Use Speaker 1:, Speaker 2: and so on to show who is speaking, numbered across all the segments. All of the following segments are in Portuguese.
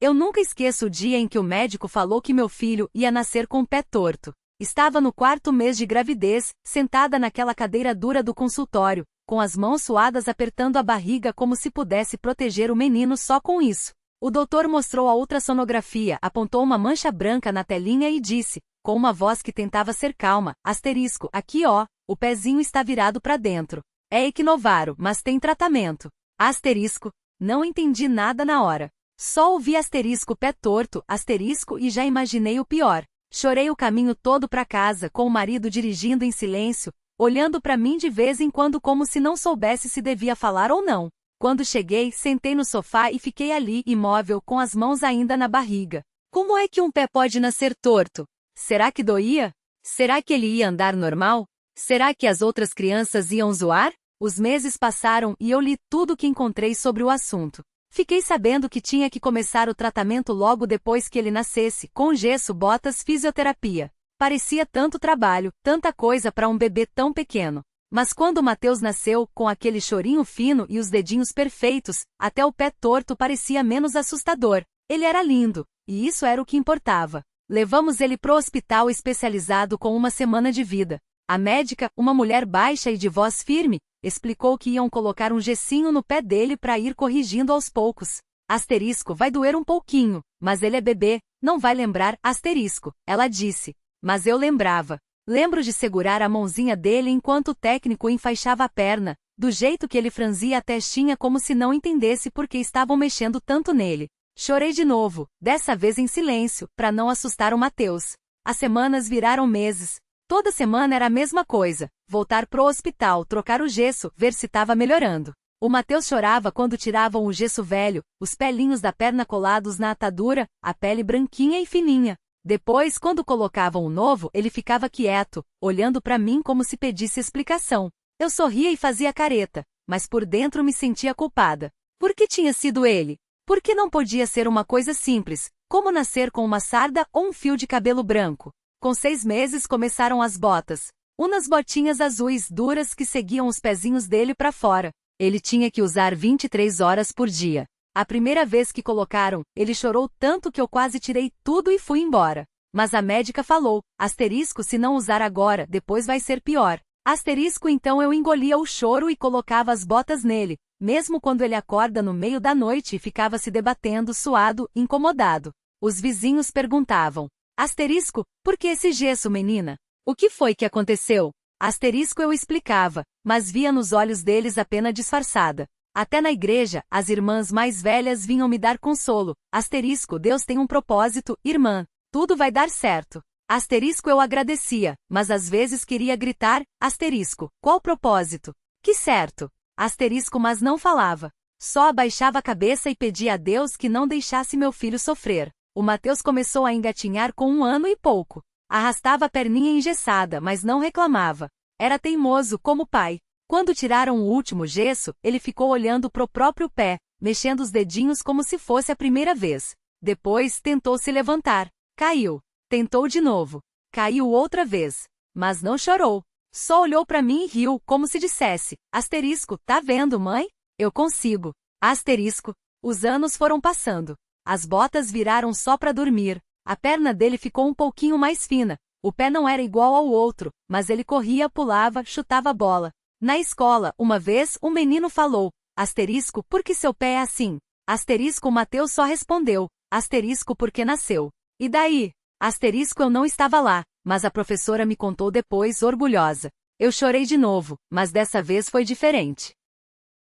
Speaker 1: Eu nunca esqueço o dia em que o médico falou que meu filho ia nascer com o pé torto. Estava no 4º mês de gravidez, sentada naquela cadeira dura do consultório, com as mãos suadas apertando a barriga como se pudesse proteger o menino só com isso. O doutor mostrou a ultrassonografia, apontou uma mancha branca na telinha e disse, com uma voz que tentava ser calma, asterisco, aqui ó, o pezinho está virado para dentro. É equinovaro, mas tem tratamento. Asterisco, não entendi nada na hora. Só ouvi asterisco pé torto, asterisco e já imaginei o pior. Chorei o caminho todo para casa, com o marido dirigindo em silêncio, olhando para mim de vez em quando como se não soubesse se devia falar ou não. Quando cheguei, sentei no sofá e fiquei ali, imóvel, com as mãos ainda na barriga. Como é que um pé pode nascer torto? Será que doía? Será que ele ia andar normal? Será que as outras crianças iam zoar? Os meses passaram e eu li tudo o que encontrei sobre o assunto. Fiquei sabendo que tinha que começar o tratamento logo depois que ele nascesse, com gesso, botas, fisioterapia. Parecia tanto trabalho, tanta coisa para um bebê tão pequeno. Mas quando Mateus nasceu, com aquele chorinho fino e os dedinhos perfeitos, até o pé torto parecia menos assustador. Ele era lindo, e isso era o que importava. Levamos ele pro hospital especializado com 1 semana de vida. A médica, uma mulher baixa e de voz firme, explicou que iam colocar um gessinho no pé dele para ir corrigindo aos poucos. Asterisco, vai doer um pouquinho, mas ele é bebê, não vai lembrar, asterisco, ela disse. Mas eu lembrava. Lembro de segurar a mãozinha dele enquanto o técnico enfaixava a perna, do jeito que ele franzia a testinha como se não entendesse por que estavam mexendo tanto nele. Chorei de novo, dessa vez em silêncio, para não assustar o Mateus. As semanas viraram meses. Toda semana era a mesma coisa, voltar pro hospital, trocar o gesso, ver se estava melhorando. O Mateus chorava quando tiravam o gesso velho, os pelinhos da perna colados na atadura, a pele branquinha e fininha. Depois, quando colocavam o novo, ele ficava quieto, olhando para mim como se pedisse explicação. Eu sorria e fazia careta, mas por dentro me sentia culpada. Por que tinha sido ele? Por que não podia ser uma coisa simples, como nascer com uma sarda ou um fio de cabelo branco? Com 6 meses começaram as botas. Umas botinhas azuis duras que seguiam os pezinhos dele para fora. Ele tinha que usar 23 horas por dia. A primeira vez que colocaram, ele chorou tanto que eu quase tirei tudo e fui embora. Mas a médica falou, asterisco, se não usar agora, depois vai ser pior. Asterisco, então eu engolia o choro e colocava as botas nele, mesmo quando ele acorda no meio da noite e ficava se debatendo, suado, incomodado. Os vizinhos perguntavam, asterisco, por que esse gesso, menina? O que foi que aconteceu? Asterisco, eu explicava, mas via nos olhos deles a pena disfarçada. Até na igreja, as irmãs mais velhas vinham me dar consolo. Asterisco, Deus tem um propósito, irmã. Tudo vai dar certo. Asterisco, eu agradecia, mas às vezes queria gritar, asterisco, qual propósito? Que certo. Asterisco, mas não falava. Só abaixava a cabeça e pedia a Deus que não deixasse meu filho sofrer. O Mateus começou a engatinhar com 1 ano e pouco. Arrastava a perninha engessada, mas não reclamava. Era teimoso como o pai. Quando tiraram o último gesso, ele ficou olhando pro próprio pé, mexendo os dedinhos como se fosse a primeira vez. Depois tentou se levantar. Caiu. Tentou de novo. Caiu outra vez. Mas não chorou. Só olhou para mim e riu, como se dissesse, asterisco, tá vendo, mãe? Eu consigo. Asterisco. Os anos foram passando. As botas viraram só para dormir. A perna dele ficou um pouquinho mais fina. O pé não era igual ao outro, mas ele corria, pulava, chutava a bola. Na escola, uma vez, um menino falou, asterisco, por que seu pé é assim? Asterisco, o Mateus só respondeu, asterisco, porque nasceu. E daí? Asterisco, eu não estava lá, mas a professora me contou depois, orgulhosa. Eu chorei de novo, mas dessa vez foi diferente.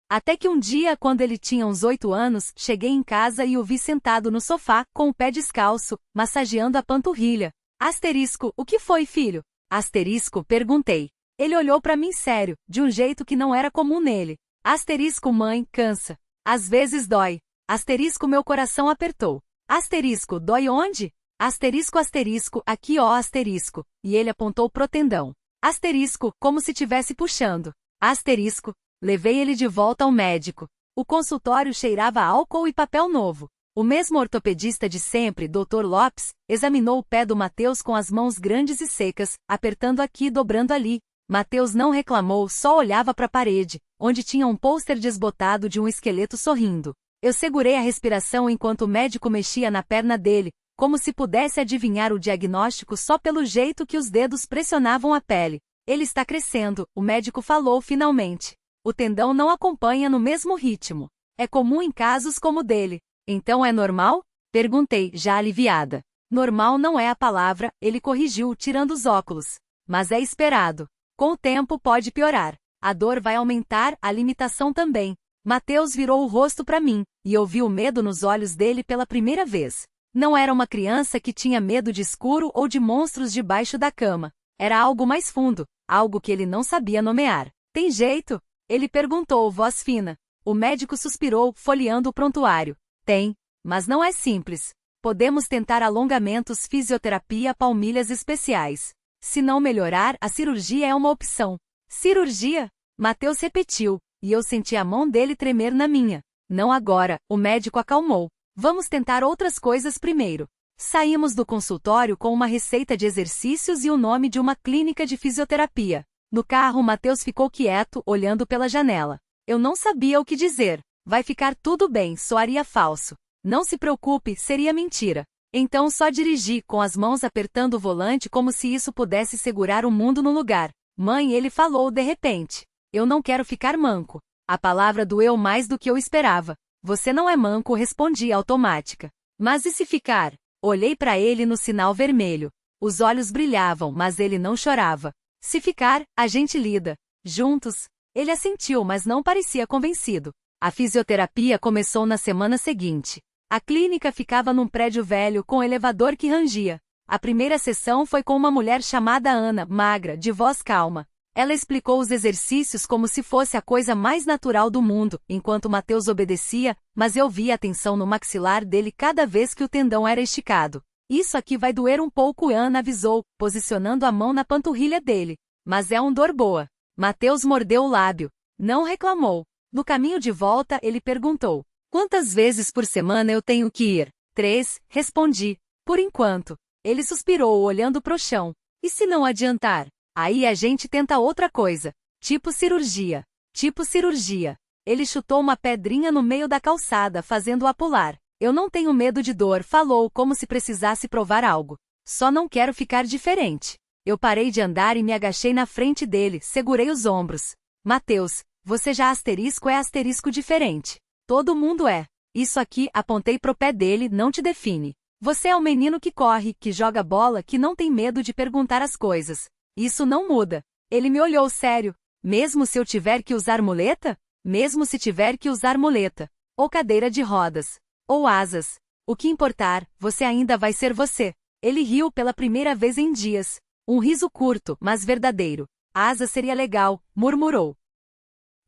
Speaker 1: Até que um dia, quando ele tinha uns 8 anos, cheguei em casa e o vi sentado no sofá, com o pé descalço, massageando a panturrilha. Asterisco, o que foi, filho? Asterisco, perguntei. Ele olhou para mim sério, de um jeito que não era comum nele. Asterisco, mãe, cansa. Às vezes dói. Asterisco, meu coração apertou. Asterisco, dói onde? Asterisco, asterisco, aqui ó, asterisco. E ele apontou pro tendão. Asterisco, como se tivesse puxando. Asterisco. Levei ele de volta ao médico. O consultório cheirava a álcool e papel novo. O mesmo ortopedista de sempre, Dr. Lopes, examinou o pé do Mateus com as mãos grandes e secas, apertando aqui e dobrando ali. Mateus não reclamou, só olhava para a parede, onde tinha um pôster desbotado de um esqueleto sorrindo. Eu segurei a respiração enquanto o médico mexia na perna dele, como se pudesse adivinhar o diagnóstico só pelo jeito que os dedos pressionavam a pele. Ele está crescendo, o médico falou finalmente. O tendão não acompanha no mesmo ritmo. É comum em casos como o dele. Então é normal? Perguntei, já aliviada. Normal não é a palavra, ele corrigiu, tirando os óculos. Mas é esperado. Com o tempo pode piorar. A dor vai aumentar, a limitação também. Mateus virou o rosto para mim, e eu vi o medo nos olhos dele pela primeira vez. Não era uma criança que tinha medo de escuro ou de monstros debaixo da cama. Era algo mais fundo, algo que ele não sabia nomear. Tem jeito? Ele perguntou, voz fina. O médico suspirou, folheando o prontuário. Tem, mas não é simples. Podemos tentar alongamentos, fisioterapia, palmilhas especiais. Se não melhorar, a cirurgia é uma opção. Cirurgia? Mateus repetiu, e eu senti a mão dele tremer na minha. Não agora, o médico acalmou. Vamos tentar outras coisas primeiro. Saímos do consultório com uma receita de exercícios e o nome de uma clínica de fisioterapia. No carro, Mateus ficou quieto, olhando pela janela. Eu não sabia o que dizer. Vai ficar tudo bem, soaria falso. Não se preocupe, seria mentira. Então só dirigi, com as mãos apertando o volante como se isso pudesse segurar o mundo no lugar. Mãe, ele falou de repente. Eu não quero ficar manco. A palavra doeu mais do que eu esperava. Você não é manco, respondi automática. Mas e se ficar? Olhei para ele no sinal vermelho. Os olhos brilhavam, mas ele não chorava. Se ficar, a gente lida. Juntos. Ele assentiu, mas não parecia convencido. A fisioterapia começou na semana seguinte. A clínica ficava num prédio velho com elevador que rangia. A primeira sessão foi com uma mulher chamada Ana, magra, de voz calma. Ela explicou os exercícios como se fosse a coisa mais natural do mundo, enquanto Mateus obedecia, mas eu via a tensão no maxilar dele cada vez que o tendão era esticado. Isso aqui vai doer um pouco, Ana avisou, posicionando a mão na panturrilha dele. Mas é dor boa. Mateus mordeu o lábio. Não reclamou. No caminho de volta, ele perguntou. Quantas vezes por semana eu tenho que ir? 3, respondi. Por enquanto. Ele suspirou, olhando pro chão. E se não adiantar? Aí a gente tenta outra coisa. Tipo cirurgia. Tipo cirurgia. Ele chutou uma pedrinha no meio da calçada, fazendo-a pular. Eu não tenho medo de dor, falou, como se precisasse provar algo. Só não quero ficar diferente. Eu parei de andar e me agachei na frente dele, segurei os ombros. Mateus, você já é asterisco diferente. Todo mundo é. Isso aqui, apontei pro pé dele, não te define. Você é um menino que corre, que joga bola, que não tem medo de perguntar as coisas. Isso não muda. Ele me olhou sério. Mesmo se eu tiver que usar muleta? Mesmo se tiver que usar muleta. Ou cadeira de rodas. Ou asas. O que importar, você ainda vai ser você. Ele riu pela primeira vez em dias. Um riso curto, mas verdadeiro. Asa seria legal, murmurou.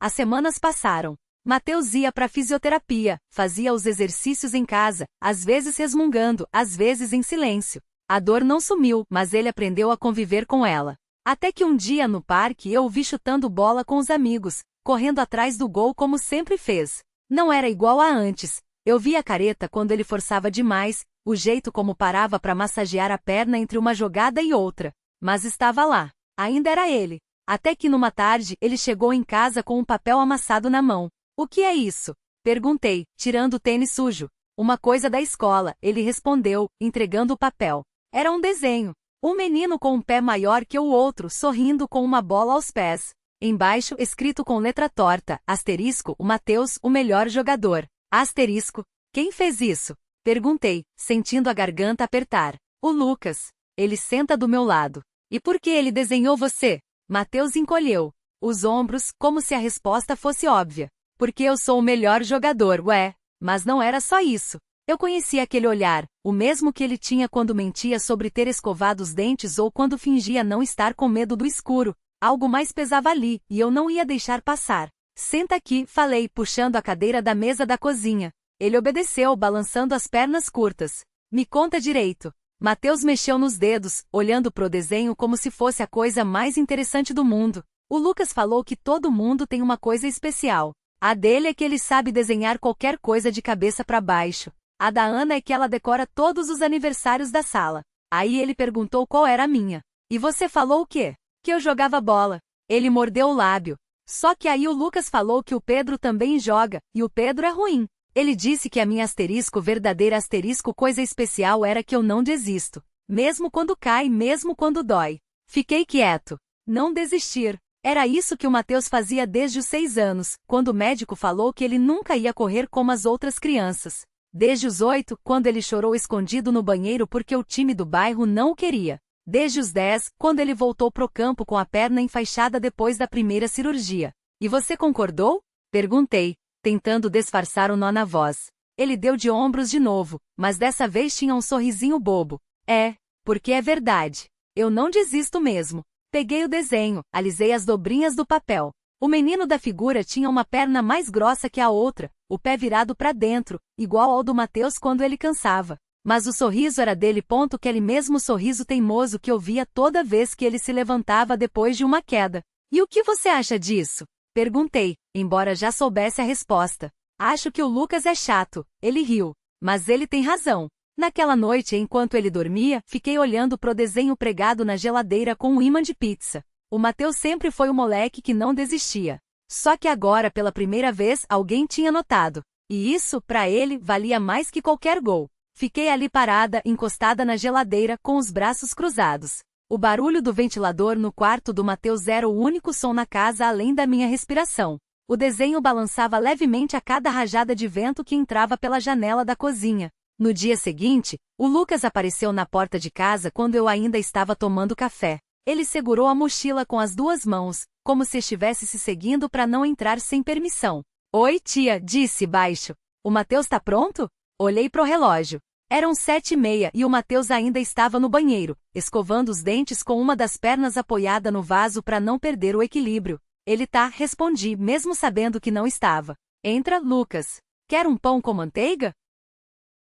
Speaker 1: As semanas passaram. Mateus ia para fisioterapia, fazia os exercícios em casa, às vezes resmungando, às vezes em silêncio. A dor não sumiu, mas ele aprendeu a conviver com ela. Até que um dia no parque eu o vi chutando bola com os amigos, correndo atrás do gol como sempre fez. Não era igual a antes. Eu via a careta quando ele forçava demais, o jeito como parava para massagear a perna entre uma jogada e outra. Mas estava lá. Ainda era ele. Até que numa tarde ele chegou em casa com um papel amassado na mão. O que é isso? Perguntei, tirando o tênis sujo. Uma coisa da escola, ele respondeu, entregando o papel. Era um desenho. Um menino com um pé maior que o outro, sorrindo com uma bola aos pés. Embaixo, escrito com letra torta, asterisco, o Mateus, o melhor jogador. Asterisco. Quem fez isso? Perguntei, sentindo a garganta apertar. O Lucas. Ele senta do meu lado. E por que ele desenhou você? Mateus encolheu os ombros, como se a resposta fosse óbvia. Porque eu sou o melhor jogador, ué. Mas não era só isso. Eu conhecia aquele olhar, o mesmo que ele tinha quando mentia sobre ter escovado os dentes ou quando fingia não estar com medo do escuro. Algo mais pesava ali, e eu não ia deixar passar. Senta aqui, falei, puxando a cadeira da mesa da cozinha. Ele obedeceu, balançando as pernas curtas. Me conta direito. Mateus mexeu nos dedos, olhando pro desenho como se fosse a coisa mais interessante do mundo. O Lucas falou que todo mundo tem uma coisa especial. A dele é que ele sabe desenhar qualquer coisa de cabeça para baixo. A da Ana é que ela decora todos os aniversários da sala. Aí ele perguntou qual era a minha. E você falou o quê? Que eu jogava bola. Ele mordeu o lábio. Só que aí o Lucas falou que o Pedro também joga, e o Pedro é ruim. Ele disse que a minha asterisco verdadeira asterisco coisa especial era que eu não desisto. Mesmo quando cai, mesmo quando dói. Fiquei quieto. Não desistir. Era isso que o Matheus fazia desde os 6 anos, quando o médico falou que ele nunca ia correr como as outras crianças. Desde os 8, quando ele chorou escondido no banheiro porque o time do bairro não o queria. Desde os 10, quando ele voltou pro campo com a perna enfaixada depois da primeira cirurgia. E você concordou? Perguntei, tentando disfarçar o nó na voz. Ele deu de ombros de novo, mas dessa vez tinha um sorrisinho bobo. Porque é verdade. Eu não desisto mesmo. Peguei o desenho, alisei as dobrinhas do papel. O menino da figura tinha uma perna mais grossa que a outra, o pé virado para dentro, igual ao do Matheus quando ele cansava. Mas o sorriso era dele. Aquele mesmo sorriso teimoso que eu via toda vez que ele se levantava depois de uma queda. E o que você acha disso? Perguntei, embora já soubesse a resposta. Acho que o Lucas é chato. Ele riu. Mas ele tem razão. Naquela noite, enquanto ele dormia, fiquei olhando pro desenho pregado na geladeira com um ímã de pizza. O Matheus sempre foi o moleque que não desistia. Só que agora, pela primeira vez, alguém tinha notado. E isso, pra ele, valia mais que qualquer gol. Fiquei ali parada, encostada na geladeira, com os braços cruzados. O barulho do ventilador no quarto do Matheus era o único som na casa além da minha respiração. O desenho balançava levemente a cada rajada de vento que entrava pela janela da cozinha. No dia seguinte, o Lucas apareceu na porta de casa quando eu ainda estava tomando café. Ele segurou a mochila com as 2 mãos, como se estivesse se seguindo para não entrar sem permissão. Oi, tia, disse baixo. O Matheus tá pronto? Olhei pro relógio. Eram 7h30 e o Matheus ainda estava no banheiro, escovando os dentes com uma das pernas apoiada no vaso para não perder o equilíbrio. Ele tá, respondi, mesmo sabendo que não estava. Entra, Lucas. Quer um pão com manteiga?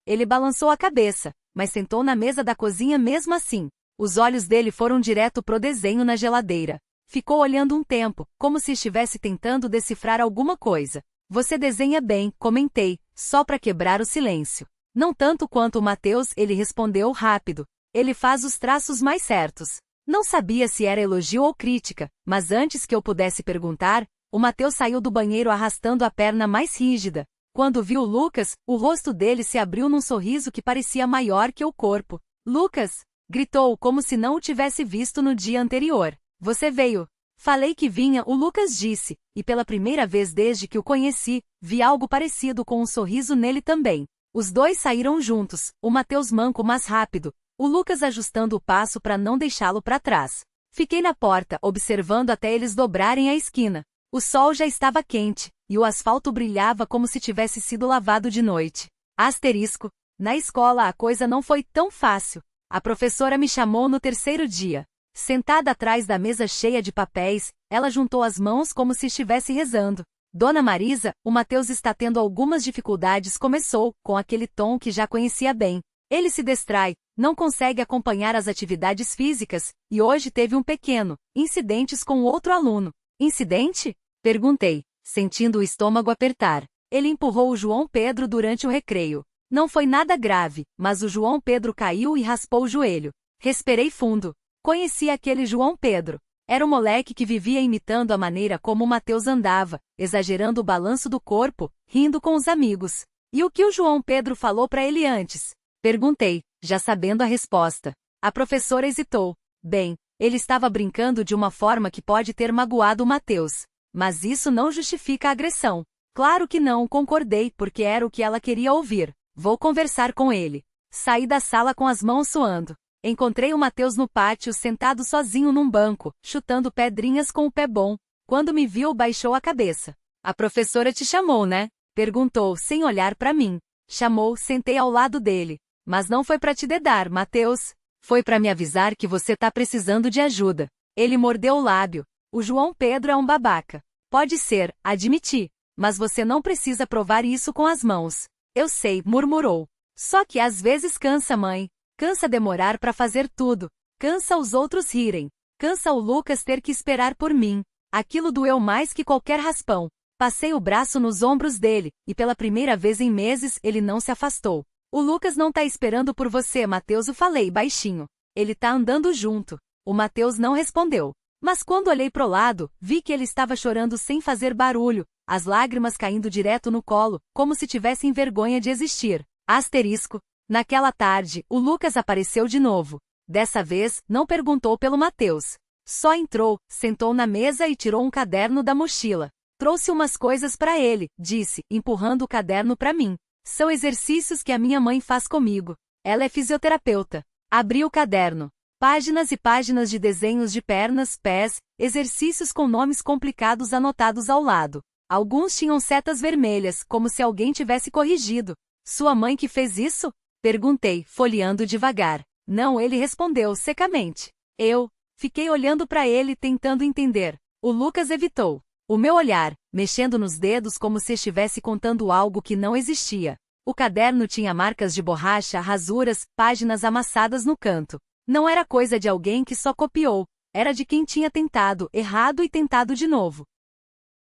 Speaker 1: Ele balançou a cabeça, mas sentou na mesa da cozinha mesmo assim. Os olhos dele foram direto pro desenho na geladeira. Ficou olhando um tempo, como se estivesse tentando decifrar alguma coisa. Você desenha bem, comentei, só para quebrar o silêncio. Não tanto quanto o Matheus, ele respondeu rápido. Ele faz os traços mais certos. Não sabia se era elogio ou crítica, mas antes que eu pudesse perguntar, o Matheus saiu do banheiro arrastando a perna mais rígida. Quando viu o Lucas, o rosto dele se abriu num sorriso que parecia maior que o corpo. Lucas! Gritou como se não o tivesse visto no dia anterior. Você veio. Falei que vinha, o Lucas disse, e pela primeira vez desde que o conheci, vi algo parecido com um sorriso nele também. Os dois saíram juntos, o Matheus manco mas rápido, o Lucas ajustando o passo para não deixá-lo para trás. Fiquei na porta, observando até eles dobrarem a esquina. O sol já estava quente, e o asfalto brilhava como se tivesse sido lavado de noite. Asterisco. Na escola a coisa não foi tão fácil. A professora me chamou no 3º dia. Sentada atrás da mesa cheia de papéis, ela juntou as mãos como se estivesse rezando. Dona Marisa, o Matheus está tendo algumas dificuldades, começou, com aquele tom que já conhecia bem. Ele se distrai, não consegue acompanhar as atividades físicas, e hoje teve um pequeno incidentes com outro aluno. Incidente? Perguntei, sentindo o estômago apertar. Ele empurrou o João Pedro durante o recreio. Não foi nada grave, mas o João Pedro caiu e raspou o joelho. Respirei fundo. Conhecia aquele João Pedro. Era o moleque que vivia imitando a maneira como o Matheus andava, exagerando o balanço do corpo, rindo com os amigos. E o que o João Pedro falou para ele antes? Perguntei, já sabendo a resposta. A professora hesitou. Bem, ele estava brincando de uma forma que pode ter magoado o Matheus. Mas isso não justifica a agressão. Claro que não, concordei, porque era o que ela queria ouvir. Vou conversar com ele. Saí da sala com as mãos suando. Encontrei o Matheus no pátio sentado sozinho num banco, chutando pedrinhas com o pé bom. Quando me viu, baixou a cabeça. A professora te chamou, né? Perguntou, sem olhar para mim. Chamou, sentei ao lado dele. Mas não foi para te dedar, Matheus. Foi para me avisar que você tá precisando de ajuda. Ele mordeu o lábio. O João Pedro é um babaca. Pode ser, admiti. Mas você não precisa provar isso com as mãos. Eu sei, murmurou. Só que às vezes cansa, mãe. Cansa demorar para fazer tudo. Cansa os outros rirem. Cansa o Lucas ter que esperar por mim. Aquilo doeu mais que qualquer raspão. Passei o braço nos ombros dele, e pela primeira vez em meses ele não se afastou. O Lucas não tá esperando por você, Matheus, eu falei baixinho. Ele tá andando junto. O Matheus não respondeu. Mas quando olhei pro lado, vi que ele estava chorando sem fazer barulho, as lágrimas caindo direto no colo, como se tivessem vergonha de existir. Asterisco. Naquela tarde, o Lucas apareceu de novo. Dessa vez, não perguntou pelo Matheus. Só entrou, sentou na mesa e tirou um caderno da mochila. Trouxe umas coisas para ele, disse, empurrando o caderno para mim. São exercícios que a minha mãe faz comigo. Ela é fisioterapeuta. Abri o caderno. Páginas e páginas de desenhos de pernas, pés, exercícios com nomes complicados anotados ao lado. Alguns tinham setas vermelhas, como se alguém tivesse corrigido. Sua mãe que fez isso? Perguntei, folheando devagar. Não, ele respondeu secamente. Eu fiquei olhando para ele tentando entender. O Lucas evitou o meu olhar, mexendo nos dedos como se estivesse contando algo que não existia. O caderno tinha marcas de borracha, rasuras, páginas amassadas no canto. Não era coisa de alguém que só copiou, era de quem tinha tentado, errado e tentado de novo.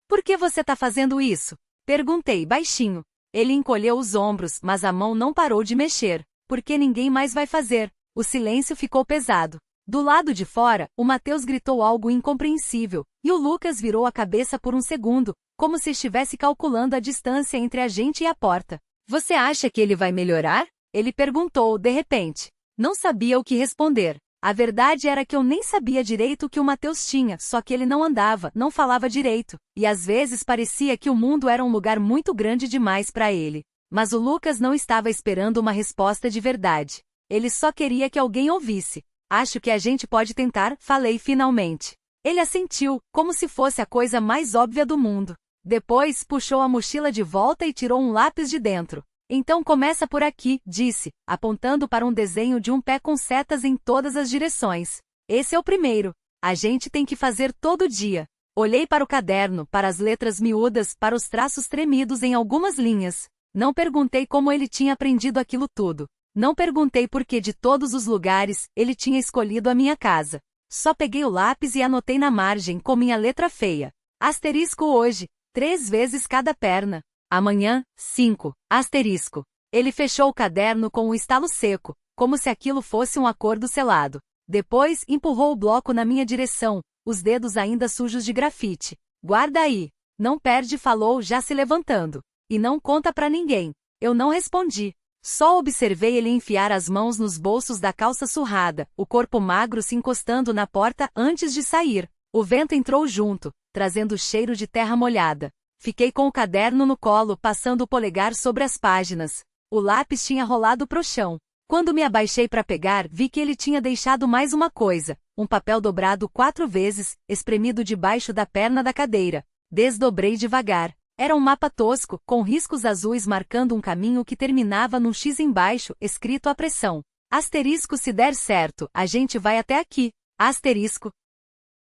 Speaker 1: Por que você tá fazendo isso? Perguntei baixinho. Ele encolheu os ombros, mas a mão não parou de mexer. Porque ninguém mais vai fazer. O silêncio ficou pesado. Do lado de fora, o Matheus gritou algo incompreensível, e o Lucas virou a cabeça por um segundo, como se estivesse calculando a distância entre a gente e a porta. Você acha que ele vai melhorar? Ele perguntou, de repente. Não sabia o que responder. A verdade era que eu nem sabia direito o que o Matheus tinha, só que ele não andava, não falava direito, e às vezes parecia que o mundo era um lugar muito grande demais para ele. Mas o Lucas não estava esperando uma resposta de verdade. Ele só queria que alguém ouvisse. Acho que a gente pode tentar, falei finalmente. Ele assentiu, como se fosse a coisa mais óbvia do mundo. Depois, puxou a mochila de volta e tirou um lápis de dentro. Então começa por aqui, disse, apontando para um desenho de um pé com setas em todas as direções. Esse é o primeiro. A gente tem que fazer todo dia. Olhei para o caderno, para as letras miúdas, para os traços tremidos em algumas linhas. Não perguntei como ele tinha aprendido aquilo tudo. Não perguntei por que de todos os lugares, ele tinha escolhido a minha casa. Só peguei o lápis e anotei na margem com minha letra feia. Asterisco hoje, 3 vezes cada perna. Amanhã, 5. Asterisco. Ele fechou o caderno com um estalo seco, como se aquilo fosse um acordo selado. Depois, empurrou o bloco na minha direção, os dedos ainda sujos de grafite. Guarda aí. Não perde, falou, já se levantando. E não conta pra ninguém. Eu não respondi. Só observei ele enfiar as mãos nos bolsos da calça surrada, o corpo magro se encostando na porta antes de sair. O vento entrou junto, trazendo cheiro de terra molhada. Fiquei com o caderno no colo, passando o polegar sobre as páginas. O lápis tinha rolado pro chão. Quando me abaixei para pegar, vi que ele tinha deixado mais uma coisa, um papel dobrado 4 vezes, espremido debaixo da perna da cadeira. Desdobrei devagar. Era um mapa tosco, com riscos azuis marcando um caminho que terminava num X embaixo, escrito à pressão. Asterisco, se der certo, a gente vai até aqui. Asterisco.